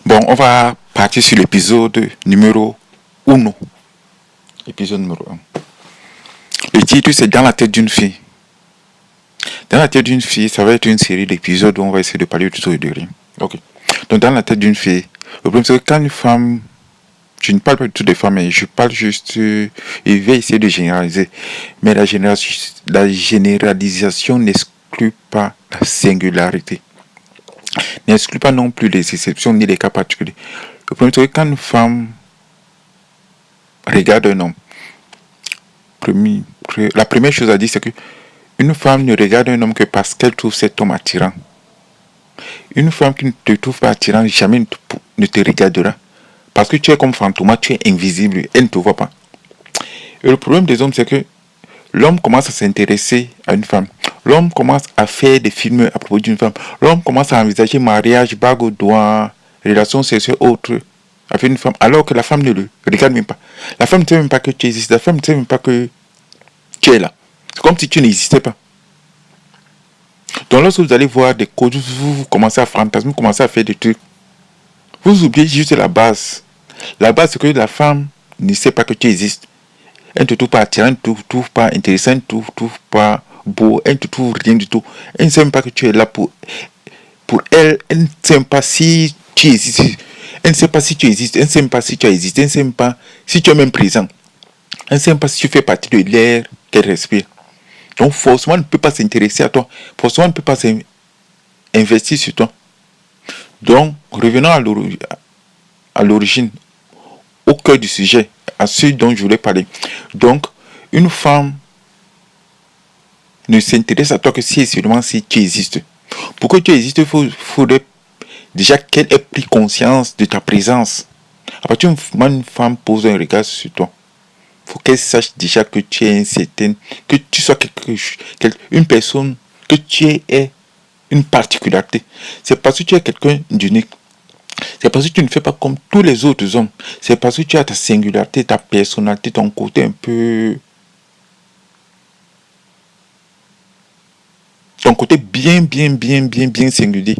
Bon, on va partir sur l'épisode numéro 1. Épisode numéro 1. Le titre, c'est Dans la tête d'une fille. Dans la tête d'une fille, ça va être une série d'épisodes où on va essayer de parler de tout et de rien. Ok. Donc, dans la tête d'une fille, le problème, c'est que quand une femme, je ne parle pas de toutes les femmes, mais je parle juste, il va essayer de généraliser. Mais la généralisation n'exclut pas la singularité. N'exclut pas non plus les exceptions ni les cas particuliers. Le problème, c'est que quand une femme regarde un homme, la première chose à dire, c'est que une femme ne regarde un homme que parce qu'elle trouve cet homme attirant. Une femme qui ne te trouve pas attirant jamais ne te regardera. Parce que tu es comme fantôme, tu es invisible, elle ne te voit pas. Et le problème des hommes, c'est que l'homme commence à s'intéresser à une femme. L'homme commence à faire des films à propos d'une femme. L'homme commence à envisager mariage, bague au doigt, relations sexuelles autres avec une femme, alors que la femme ne le regarde même pas. La femme ne sait même pas que tu existes. La femme ne sait même pas que tu es là. C'est comme si tu n'existais pas. Donc lorsque vous allez voir des codes, vous commencez à fantasmer, vous commencez à faire des trucs. Vous oubliez juste la base. La base, c'est que la femme ne sait pas que tu existes. Elle ne te trouve pas attirant, elle ne te trouve pas intéressant, elle ne te trouve pas beau, elle ne te trouve rien du tout. Elle ne sait même pas que tu es là pour elle. Elle ne sait même pas si tu existes. Elle ne sait pas si tu existes. Elle ne sait même pas si tu as existé. Elle ne sait même pas si tu es même présent. Elle ne sait même pas si tu fais partie de l'air qu'elle respire. Donc forcément, elle ne peut pas s'intéresser à toi. Forcément, elle ne peut pas investir sur toi. Donc, revenons à l'origine, au cœur du sujet, à ce dont je voulais parler. Donc, une femme ne s'intéresse à toi que si et seulement si tu existes. Pour que tu existes, il faudrait déjà qu'elle ait pris conscience de ta présence. À partir du moment où une femme pose un regard sur toi, il faut qu'elle sache déjà que tu es que tu sois une personne, que tu aies une particularité. C'est parce que tu es quelqu'un d'unique. C'est parce que tu ne fais pas comme tous les autres hommes. C'est parce que tu as ta singularité, ta personnalité, ton côté un peu... Ton côté bien singulier.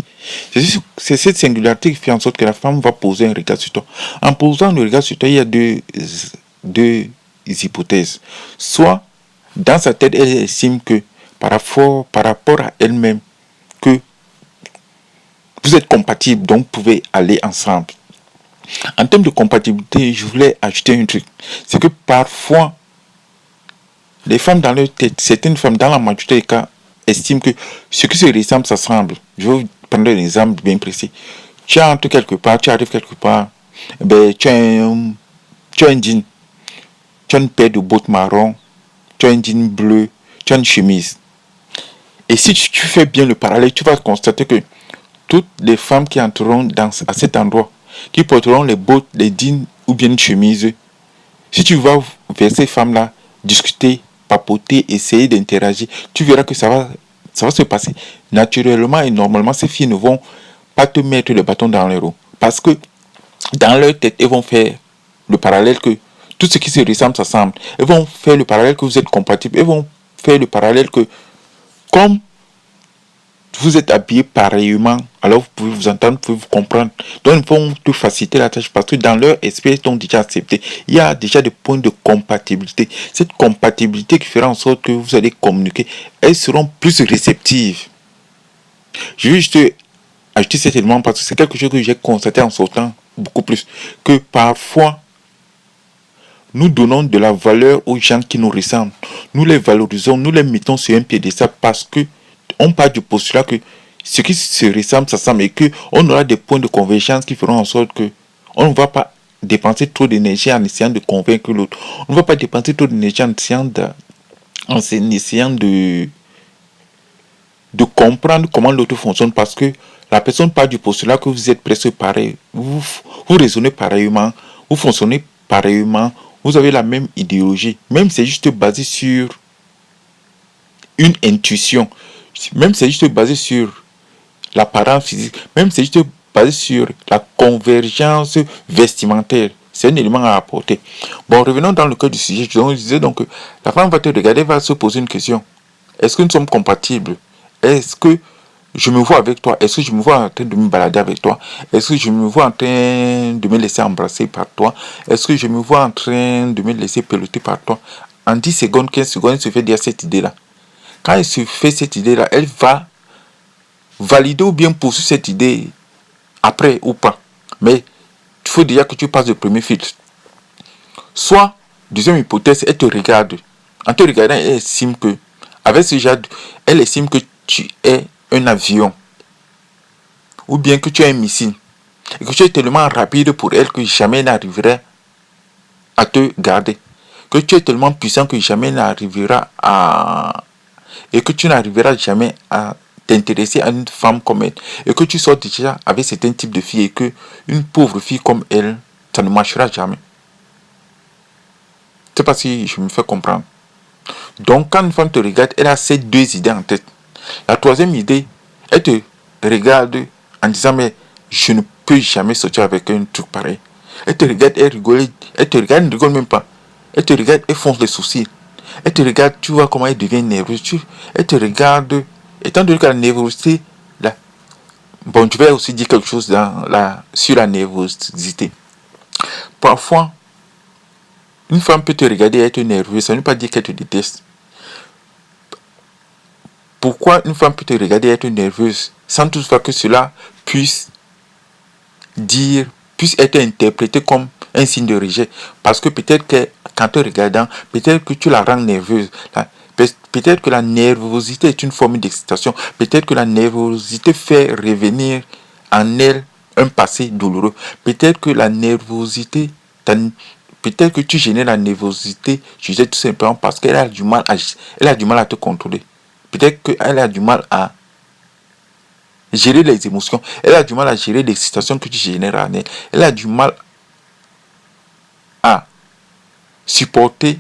C'est cette singularité qui fait en sorte que la femme va poser un regard sur toi. En posant le regard sur toi, il y a deux hypothèses. Soit, dans sa tête, elle estime que par rapport à elle-même, que vous êtes compatibles, donc vous pouvez aller ensemble. En termes de compatibilité, je voulais ajouter un truc. C'est que parfois, les femmes dans leur tête, certaines femmes dans la majorité des cas, estiment que ce qui se ressemble, ça semble. Je vais vous prendre un exemple bien précis. Tu entres quelque part, tu arrives quelque part, tu as un jean, tu as une paire de bottes marron, tu as un jean bleu, tu as une chemise. Et si tu fais bien le parallèle, tu vas constater que toutes les femmes qui entreront à cet endroit, qui porteront les bottes, les jeans ou bien une chemise, si tu vas vers ces femmes-là, discuter, papoter, essayer d'interagir, tu verras que ça va se passer naturellement et normalement. Ces filles ne vont pas te mettre le bâton dans les roues. Parce que dans leur tête, elles vont faire le parallèle que tout ce qui se ressemble, ça semble. Elles vont faire le parallèle que vous êtes compatibles. Elles vont faire le parallèle que comme vous êtes habillés pareillement, alors vous pouvez vous entendre, vous pouvez vous comprendre. Donc, ils vont te faciliter la tâche parce que dans leur espèce, ils ont déjà accepté. Il y a déjà des points de compatibilité. Cette compatibilité qui fera en sorte que vous allez communiquer, elles seront plus réceptives. Je vais juste ajouter cet élément parce que c'est quelque chose que j'ai constaté en sortant beaucoup plus. Que parfois, nous donnons de la valeur aux gens qui nous ressemblent. Nous les valorisons, nous les mettons sur un piédestal parce que on part du postulat que ce qui se ressemble, ça semble et qu'on aura des points de convergence qui feront en sorte que on ne va pas dépenser trop d'énergie en essayant de convaincre l'autre. On ne va pas dépenser trop d'énergie en essayant de comprendre comment l'autre fonctionne parce que la personne part du postulat que vous êtes presque pareil. Vous raisonnez pareillement, vous fonctionnez pareillement, vous avez la même idéologie. Même c'est juste basé sur une intuition. Même c'est juste basé sur l'apparence physique, même c'est juste basé sur la convergence vestimentaire. C'est un élément à apporter. Bon, revenons dans le cas du sujet. Je disais donc que la femme va te regarder, va se poser une question. Est-ce que nous sommes compatibles? Est-ce que je me vois avec toi? Est-ce que je me vois en train de me balader avec toi? Est-ce que je me vois en train de me laisser embrasser par toi? Est-ce que je me vois en train de me laisser peloter par toi? En 10 secondes, 15 secondes, elle se fait dire cette idée-là. Quand elle se fait cette idée-là, elle va valider ou bien poursuivre cette idée après ou pas. Mais il faut déjà que tu passes le premier filtre. Soit, deuxième hypothèse, elle te regarde. En te regardant, elle estime que, avec ce genre, elle estime que tu es un avion. Ou bien que tu es un missile. Et que tu es tellement rapide pour elle que jamais n'arriverait à te garder. Que tu es tellement puissant que jamais n'arrivera à... Et que tu n'arriveras jamais à t'intéresser à une femme comme elle. Et que tu sors déjà avec certains types de filles et que une pauvre fille comme elle, ça ne marchera jamais. Je ne sais pas si je me fais comprendre. Donc, quand une femme te regarde, elle a ces deux idées en tête. La troisième idée, elle te regarde en disant, mais je ne peux jamais sortir avec un truc pareil. Elle te regarde, elle rigole, elle te regarde, elle ne rigole même pas. Elle te regarde, elle fonce les sourcils. Elle te regarde, tu vois comment elle devient nerveuse. Elle te regarde, étant donné que la nervosité, là, bon, je vais aussi dire quelque chose sur la nervosité. Parfois, une femme peut te regarder et être nerveuse, ça ne veut pas dire qu'elle te déteste. Pourquoi une femme peut te regarder et être nerveuse sans toutefois que cela puisse être interprété comme un signe de rejet? Parce que peut-être que, qu'en te regardant, peut-être que tu la rends nerveuse. Peut-être que la nervosité est une forme d'excitation. Peut-être que la nervosité fait revenir en elle un passé douloureux. Peut-être que la nervosité, peut-être que tu génères la nervosité, je disais tout simplement parce qu'elle a du mal à te contrôler. Peut-être qu'elle a du mal à gérer les émotions. Elle a du mal à gérer l'excitation que tu génères en elle. Elle a du mal à supporter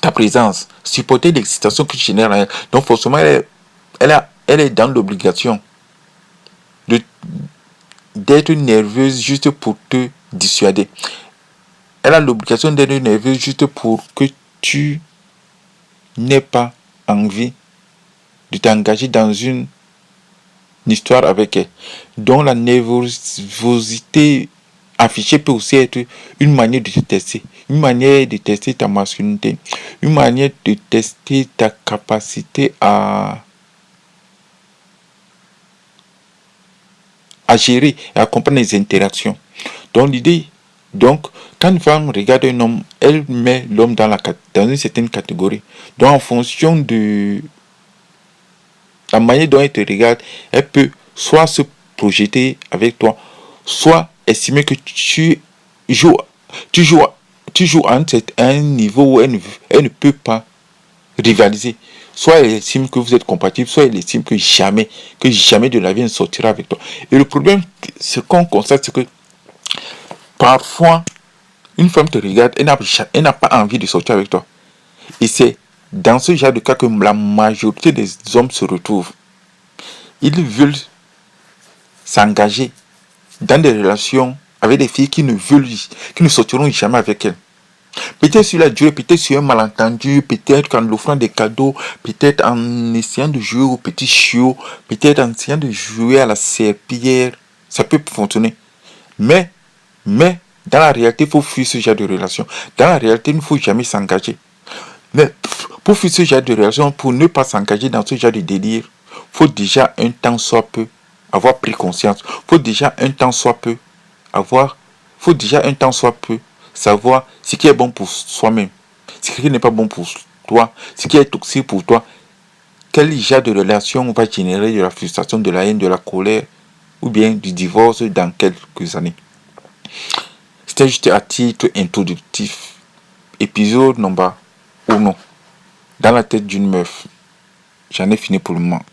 ta présence, supporter l'excitation que tu génères en elle. Donc forcément, elle est dans l'obligation d'être nerveuse juste pour te dissuader. Elle a l'obligation d'être nerveuse juste pour que tu n'aies pas envie de t'engager dans une histoire avec elle. Donc la nervosité affichée peut aussi être une manière de te tester, une manière de tester ta masculinité, une manière de tester ta capacité à gérer et à comprendre les interactions. Donc l'idée, donc quand une femme regarde un homme, elle met l'homme dans une certaine catégorie. Donc en fonction de la manière dont elle te regarde, elle peut soit se projeter avec toi, soit estimer que joues, tu joues, tu joues à un niveau où elle ne peut pas rivaliser. Soit elle estime que vous êtes compatible, soit elle estime que jamais de la vie ne sortira avec toi. Et le problème, ce qu'on constate, c'est que parfois, une femme te regarde, elle n'a pas envie de sortir avec toi. Et c'est dans ce genre de cas que la majorité des hommes se retrouvent. Ils veulent s'engager dans des relations avec des filles qui ne sortiront jamais avec elles. Peut-être sur la durée, peut-être sur un malentendu, peut-être en offrant des cadeaux, peut-être en essayant de jouer au petit chiot, peut-être en essayant de jouer à la serpillière. Ça peut fonctionner. Mais, dans la réalité, il faut fuir ce genre de relation. Dans la réalité, il ne faut jamais s'engager. Mais pour fuir ce genre de relation, pour ne pas s'engager dans ce genre de délire, il faut déjà un temps soit peu avoir pris conscience. Faut déjà un temps soit peu savoir ce qui est bon pour soi-même, ce qui n'est pas bon pour toi, ce qui est toxique pour toi. Quel genre de relation va générer de la frustration, de la haine, de la colère ou bien du divorce dans quelques années. C'était juste à titre introductif. Épisode number 1. Dans la tête d'une meuf. J'en ai fini pour le moment.